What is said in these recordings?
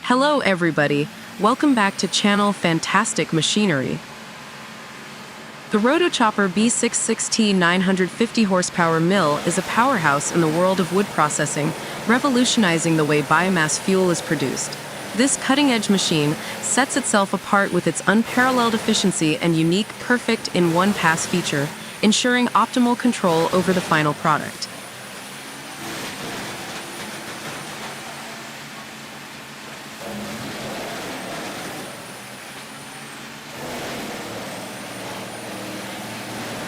Hello everybody, welcome back to channel Fantastic Machinery. The Rotochopper B66T 950 horsepower mill is a powerhouse in the world of wood processing, revolutionizing the way biomass fuel is produced. This cutting-edge machine sets itself apart with its unparalleled efficiency and unique perfect in one pass feature, ensuring optimal control over the final product.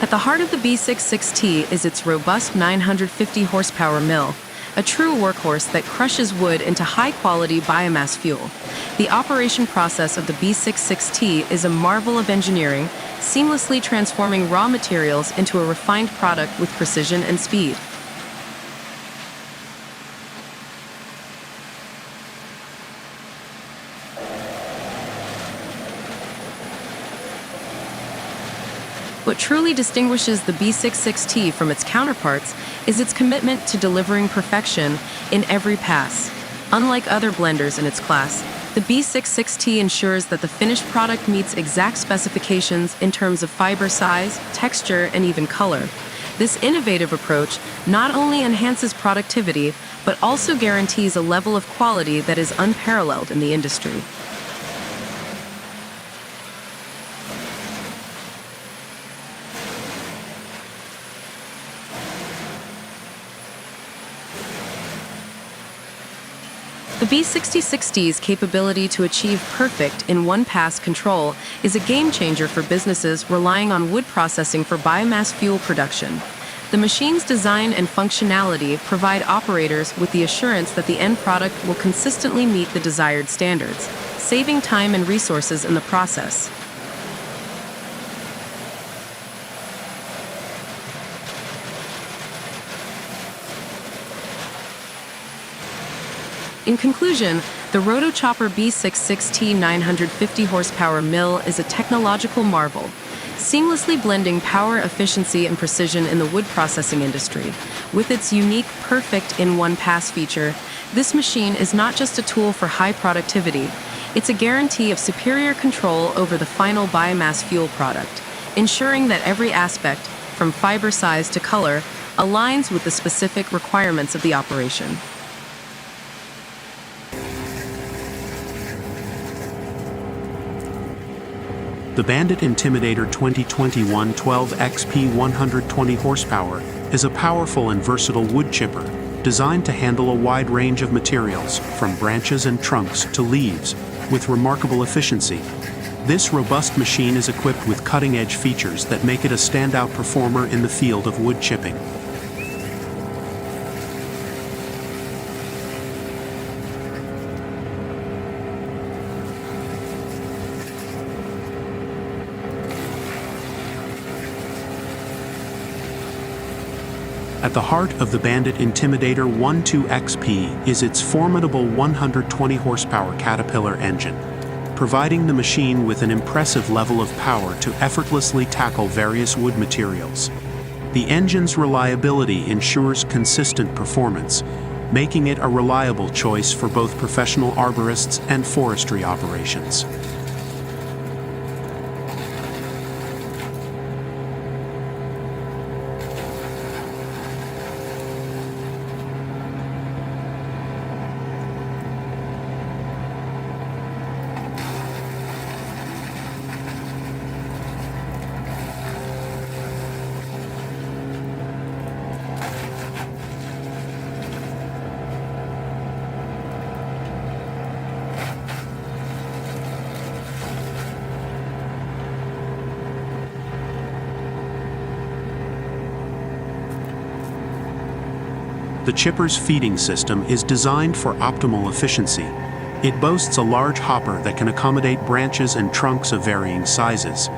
At the heart of the B66T is its robust 950 horsepower mill, a true workhorse that crushes wood into high-quality biomass fuel. The operation process of the B66T is a marvel of engineering, seamlessly transforming raw materials into a refined product with precision and speed. What truly distinguishes the B66T from its counterparts is its commitment to delivering perfection in every pass. Unlike other blenders in its class, the B66T ensures that the finished product meets exact specifications in terms of fiber size, texture, and even color. This innovative approach not only enhances productivity, but also guarantees a level of quality that is unparalleled in the industry. The B66T's capability to achieve perfect in one-pass control is a game-changer for businesses relying on wood processing for biomass fuel production. The machine's design and functionality provide operators with the assurance that the end product will consistently meet the desired standards, saving time and resources in the process. In conclusion, the Rotochopper B66T 950 horsepower mill is a technological marvel, seamlessly blending power, efficiency, and precision in the wood processing industry. With its unique perfect in one pass feature, this machine is not just a tool for high productivity, it's a guarantee of superior control over the final biomass fuel product, ensuring that every aspect, from fiber size to color, aligns with the specific requirements of the operation. The Bandit Intimidator 2021 12XP 120 horsepower is a powerful and versatile wood chipper designed to handle a wide range of materials, from branches and trunks to leaves, with remarkable efficiency. This robust machine is equipped with cutting-edge features that make it a standout performer in the field of wood chipping. At the heart of the Bandit Intimidator 12XP is its formidable 120 horsepower Caterpillar engine, providing the machine with an impressive level of power to effortlessly tackle various wood materials. The engine's reliability ensures consistent performance, making it a reliable choice for both professional arborists and forestry operations. The chipper's feeding system is designed for optimal efficiency. It boasts a large hopper that can accommodate branches and trunks of varying sizes.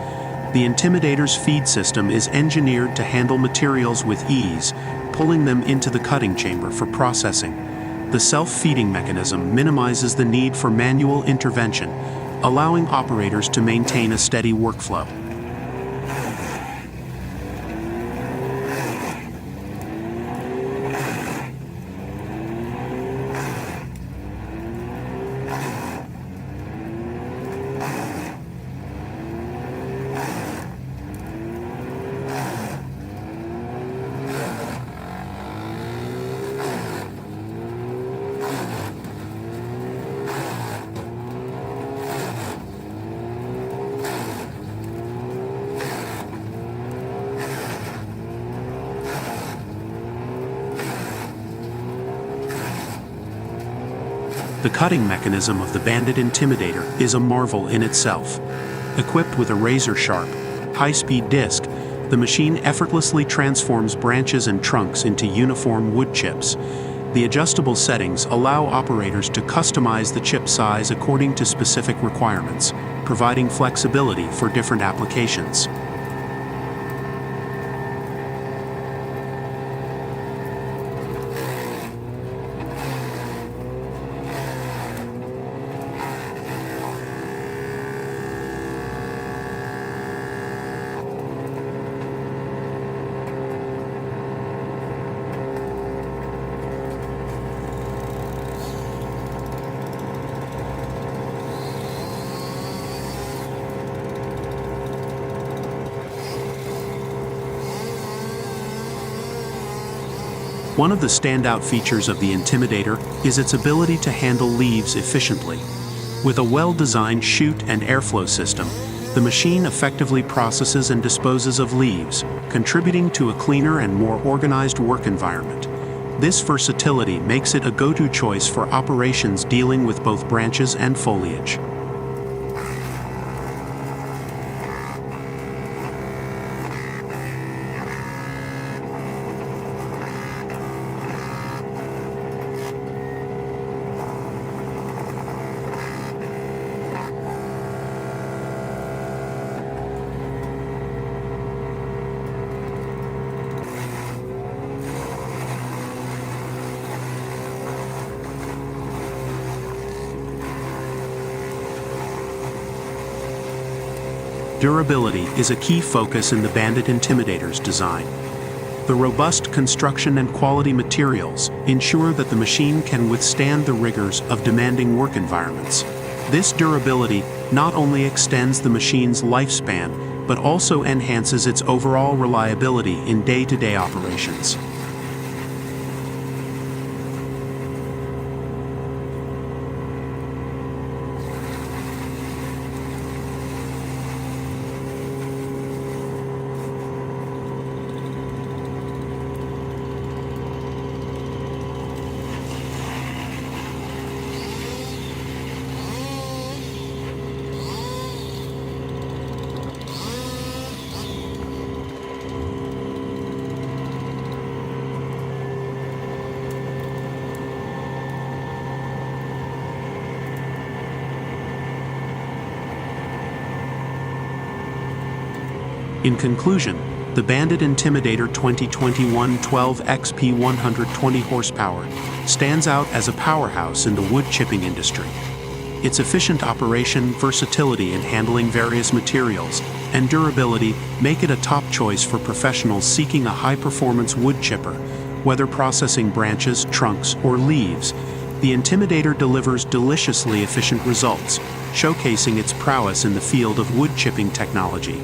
The Intimidator's feed system is engineered to handle materials with ease, pulling them into the cutting chamber for processing. The self-feeding mechanism minimizes the need for manual intervention, allowing operators to maintain a steady workflow. The cutting mechanism of the Bandit Intimidator is a marvel in itself. Equipped with a razor-sharp, high-speed disc, the machine effortlessly transforms branches and trunks into uniform wood chips. The adjustable settings allow operators to customize the chip size according to specific requirements, providing flexibility for different applications. One of the standout features of the Intimidator is its ability to handle leaves efficiently. With a well-designed chute and airflow system, the machine effectively processes and disposes of leaves, contributing to a cleaner and more organized work environment. This versatility makes it a go-to choice for operations dealing with both branches and foliage. Durability is a key focus in the Bandit Intimidator's design. The robust construction and quality materials ensure that the machine can withstand the rigors of demanding work environments. This durability not only extends the machine's lifespan, but also enhances its overall reliability in day-to-day operations. In conclusion, the Bandit Intimidator 2021 12 XP 120 horsepower stands out as a powerhouse in the wood chipping industry. Its efficient operation, versatility in handling various materials, and durability make it a top choice for professionals seeking a high-performance wood chipper, whether processing branches, trunks, or leaves. The Intimidator delivers deliciously efficient results, showcasing its prowess in the field of wood chipping technology.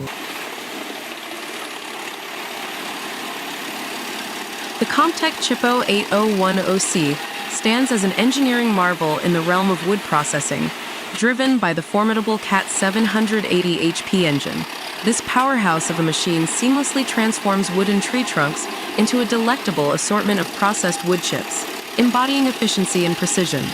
The Comtech Chippo 8010C stands as an engineering marvel in the realm of wood processing, driven by the formidable CAT 780 HP engine. This powerhouse of a machine seamlessly transforms wooden tree trunks into a delectable assortment of processed wood chips, embodying efficiency and precision.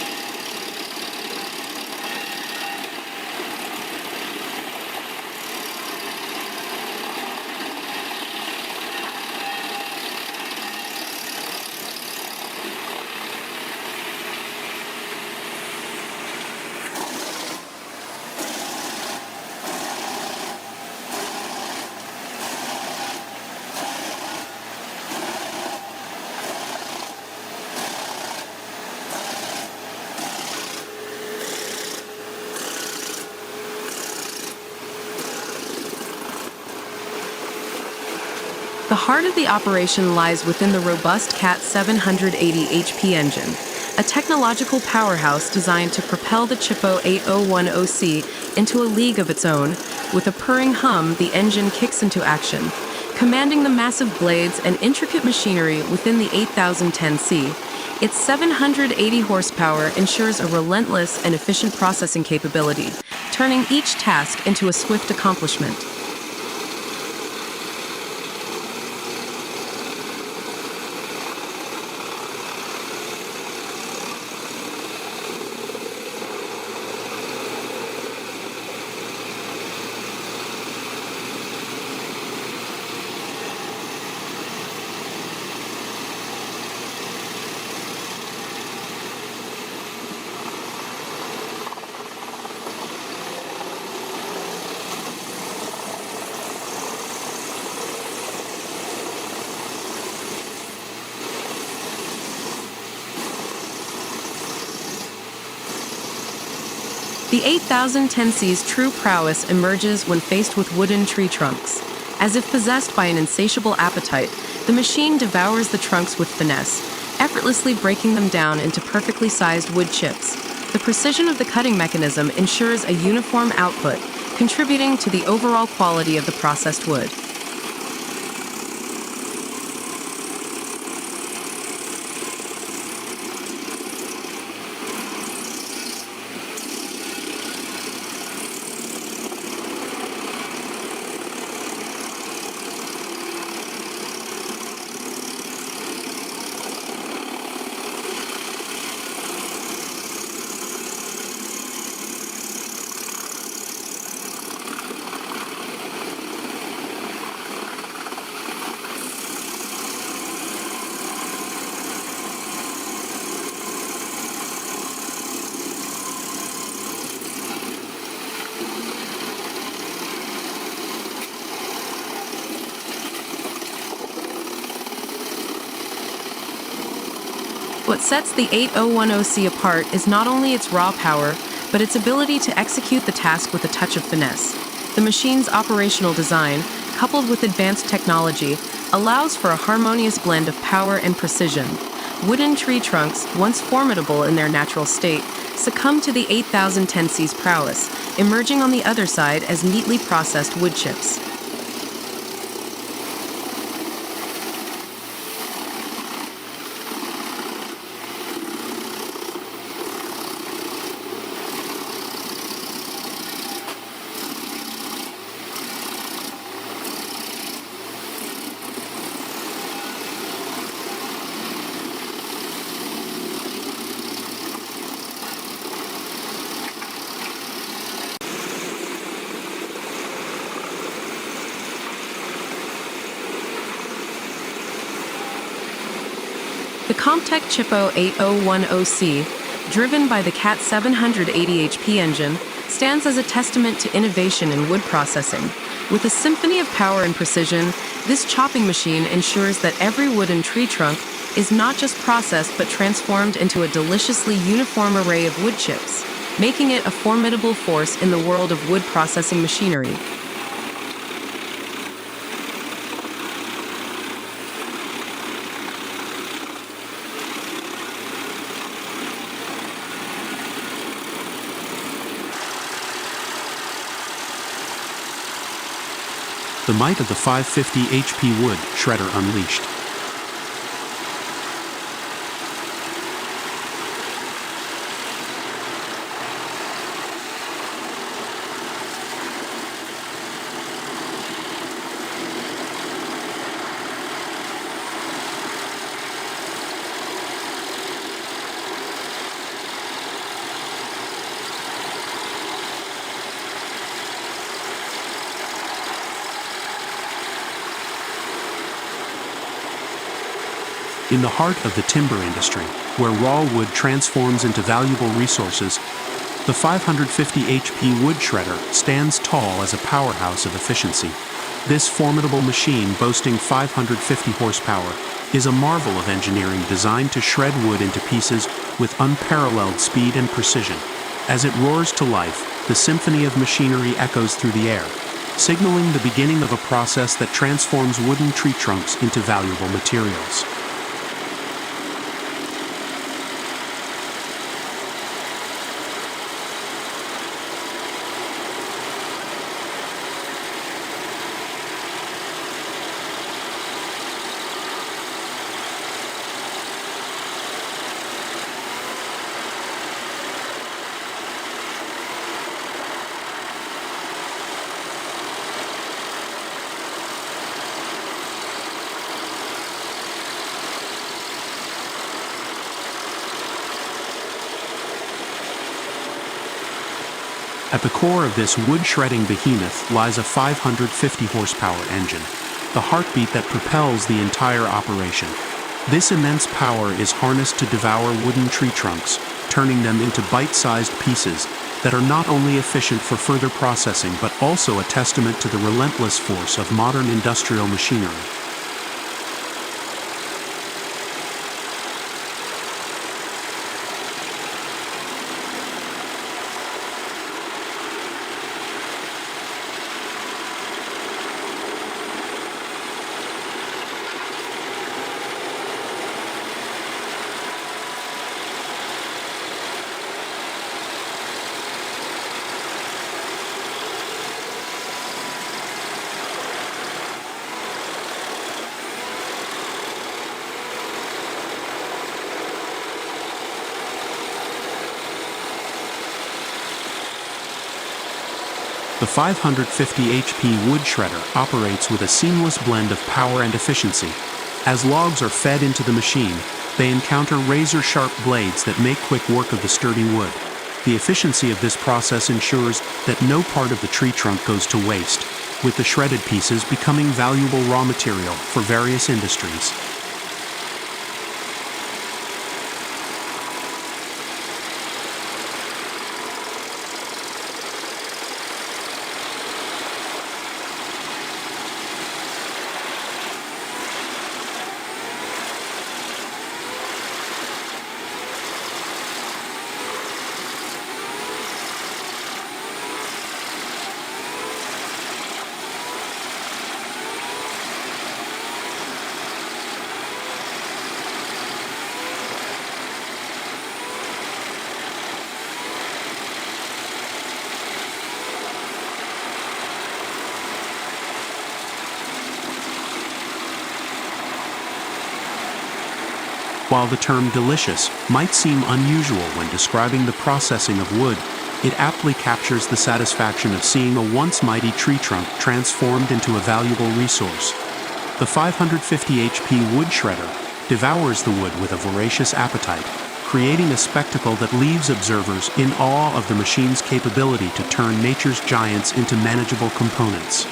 The heart of the operation lies within the robust CAT 780 HP engine, a technological powerhouse designed to propel the Chippo 8010C into a league of its own. With a purring hum, the engine kicks into action, commanding the massive blades and intricate machinery within the 8010C. Its 780 horsepower ensures a relentless and efficient processing capability, turning each task into a swift accomplishment. The 8010C's true prowess emerges when faced with wooden tree trunks. As if possessed by an insatiable appetite, the machine devours the trunks with finesse, effortlessly breaking them down into perfectly sized wood chips. The precision of the cutting mechanism ensures a uniform output, contributing to the overall quality of the processed wood. What sets the 8010C apart is not only its raw power, but its ability to execute the task with a touch of finesse. The machine's operational design, coupled with advanced technology, allows for a harmonious blend of power and precision. Wooden tree trunks, once formidable in their natural state, succumb to the 8010C's prowess, emerging on the other side as neatly processed wood chips. The Comptech Chippo 8010C, driven by the CAT 780 HP engine, stands as a testament to innovation in wood processing. With a symphony of power and precision, this chopping machine ensures that every wooden tree trunk is not just processed but transformed into a deliciously uniform array of wood chips, making it a formidable force in the world of wood processing machinery. The might of the 550 HP wood shredder unleashed. In the heart of the timber industry, where raw wood transforms into valuable resources, the 550 HP wood shredder stands tall as a powerhouse of efficiency. This formidable machine, boasting 550 horsepower, is a marvel of engineering designed to shred wood into pieces with unparalleled speed and precision. As it roars to life, the symphony of machinery echoes through the air, signaling the beginning of a process that transforms wooden tree trunks into valuable materials. At the core of this wood-shredding behemoth lies a 550 horsepower engine, the heartbeat that propels the entire operation. This immense power is harnessed to devour wooden tree trunks, turning them into bite-sized pieces that are not only efficient for further processing but also a testament to the relentless force of modern industrial machinery. The 550 HP wood shredder operates with a seamless blend of power and efficiency. As logs are fed into the machine, they encounter razor-sharp blades that make quick work of the sturdy wood. The efficiency of this process ensures that no part of the tree trunk goes to waste, with the shredded pieces becoming valuable raw material for various industries. While the term delicious might seem unusual when describing the processing of wood, it aptly captures the satisfaction of seeing a once mighty tree trunk transformed into a valuable resource. The 550 HP wood shredder devours the wood with a voracious appetite, creating a spectacle that leaves observers in awe of the machine's capability to turn nature's giants into manageable components.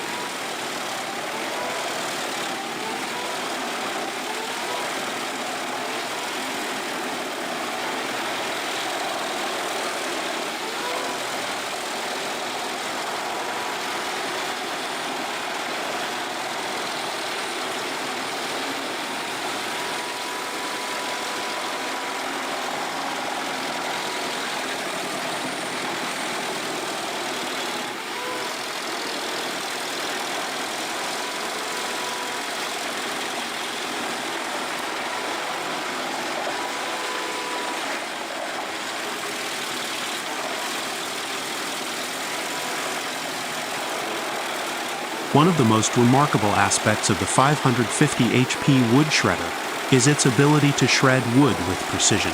One of the most remarkable aspects of the 550 HP wood shredder is its ability to shred wood with precision.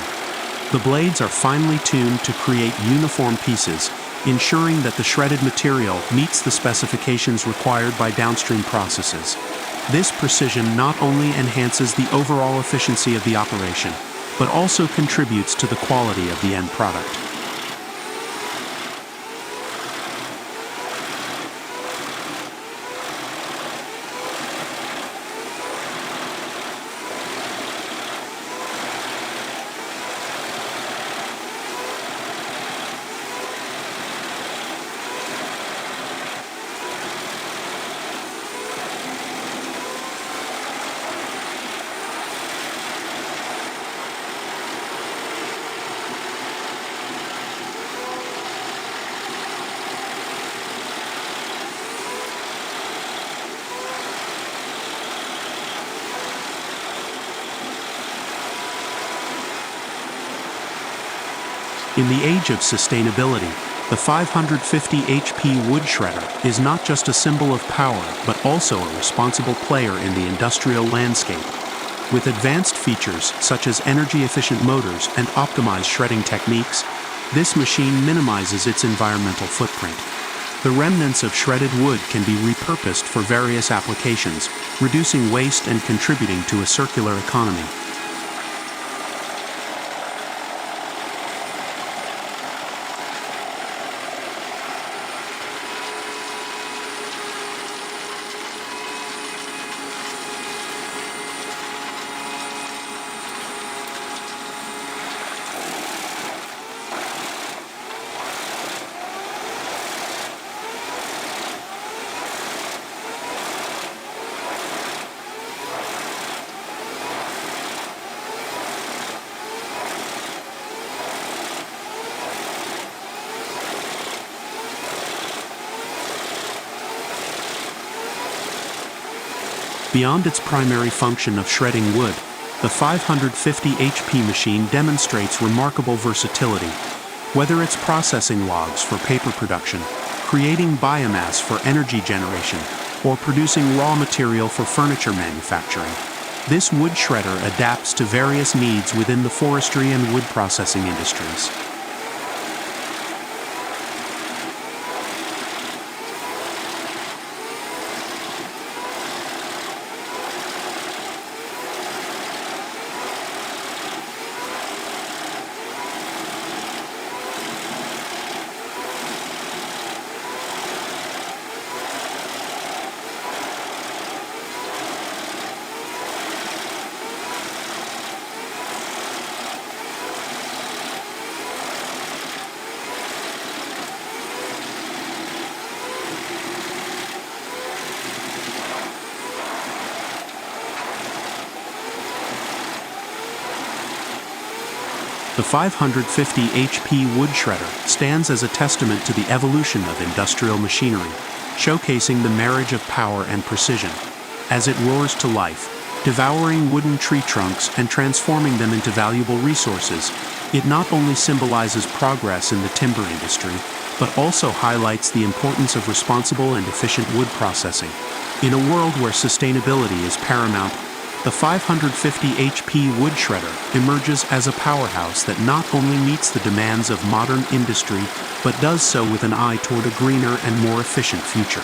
The blades are finely tuned to create uniform pieces, ensuring that the shredded material meets the specifications required by downstream processes. This precision not only enhances the overall efficiency of the operation, but also contributes to the quality of the end product. In the age of sustainability, the 550 HP wood shredder is not just a symbol of power, but also a responsible player in the industrial landscape. With advanced features such as energy-efficient motors and optimized shredding techniques, this machine minimizes its environmental footprint. The remnants of shredded wood can be repurposed for various applications, reducing waste and contributing to a circular economy. Beyond its primary function of shredding wood, the 550 HP machine demonstrates remarkable versatility. Whether it's processing logs for paper production, creating biomass for energy generation, or producing raw material for furniture manufacturing, this wood shredder adapts to various needs within the forestry and wood processing industries. The 550 HP wood shredder stands as a testament to the evolution of industrial machinery, showcasing the marriage of power and precision. As it roars to life, devouring wooden tree trunks and transforming them into valuable resources, it not only symbolizes progress in the timber industry, but also highlights the importance of responsible and efficient wood processing. In a world where sustainability is paramount, the 550 HP wood shredder emerges as a powerhouse that not only meets the demands of modern industry, but does so with an eye toward a greener and more efficient future.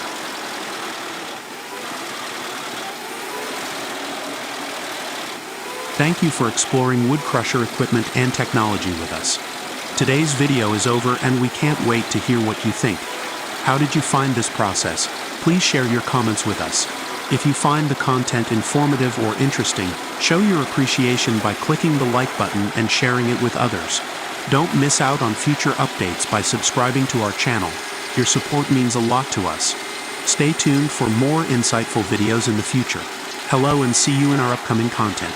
Thank you for exploring wood crusher equipment and technology with us. Today's video is over and we can't wait to hear what you think. How did you find this process? Please share your comments with us. If you find the content informative or interesting, show your appreciation by clicking the like button and sharing it with others. Don't miss out on future updates by subscribing to our channel. Your support means a lot to us. Stay tuned for more insightful videos in the future. Hello and see you in our upcoming content.